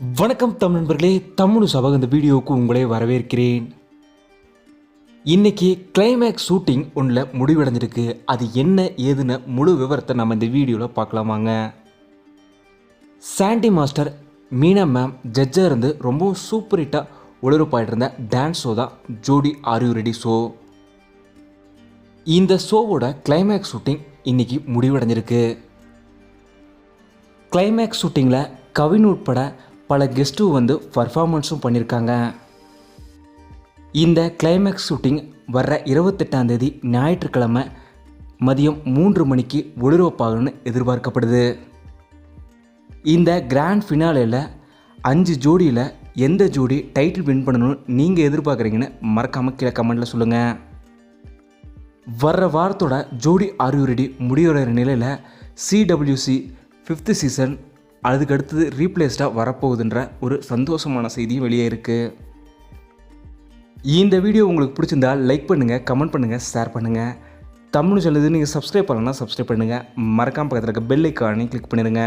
வணக்கம் தமிழ் நண்பர்களே, தமிழ் சபக இந்த வீடியோவுக்கு உங்களை வரவேற்கிறேன். இன்னைக்கு கிளைமேக்ஸ் ஷூட்டிங் ஒன்றில் முடிவடைஞ்சிருக்கு. அது என்ன ஏதுன்னு முழு விவரத்தை நம்ம இந்த வீடியோவில் பார்க்கலாமாங்க. சாண்டி மாஸ்டர், மீனா மேம் ஜட்ஜாக இருந்து ரொம்பவும் சூப்பர் ஹிட்டாக ஒளிபரப்பாயிட்டு இருந்த டான்ஸ் ஷோ தான் ஜோடி ஆர் யூ ரெடி ஷோ. இந்த ஷோவோட கிளைமேக்ஸ் ஷூட்டிங் இன்னைக்கு முடிவடைஞ்சிருக்கு. கிளைமேக்ஸ் ஷூட்டிங்கில் கவின் உட்பட பல கெஸ்ட்டும் வந்து பர்ஃபார்மன்ஸும் பண்ணியிருக்காங்க. இந்த கிளைமேக்ஸ் ஷூட்டிங் வர்ற 28ஆம் தேதி ஞாயிற்றுக்கிழமை மதியம் 3 மணிக்கு ஒளிபரப்பாகும்னு எதிர்பார்க்கப்படுது. இந்த கிராண்ட் ஃபினாலேயில் 5 ஜோடியில் எந்த ஜோடி டைட்டில் வின் பண்ணணும்னு நீங்கள் எதிர்பார்க்குறீங்கன்னு மறக்காமல் கீழே கமெண்ட்டில் சொல்லுங்கள். வர்ற வாரத்தோட ஜோடி ஆர் யூ ரெடி முடிவடைகிற நிலையில் CWC 5th சீசன் அதுக்கு அடுத்தது ரீப்ளேஸ்டாக வரப்போகுதுன்ற ஒரு சந்தோஷமான செய்தியும் வெளியே இருக்குது. இந்த வீடியோ உங்களுக்கு பிடிச்சிருந்தால் லைக் பண்ணுங்கள், கமெண்ட் பண்ணுங்கள், ஷேர் பண்ணுங்கள். தமிழ் சொல்லுது நீங்கள் சப்ஸ்கிரைப் பண்ணலன்னா சப்ஸ்கிரைப் பண்ணுங்கள். மறக்காமல் பக்கத்தில் இருக்க பெல் ஐக்கானை கிளிக் பண்ணிடுங்க.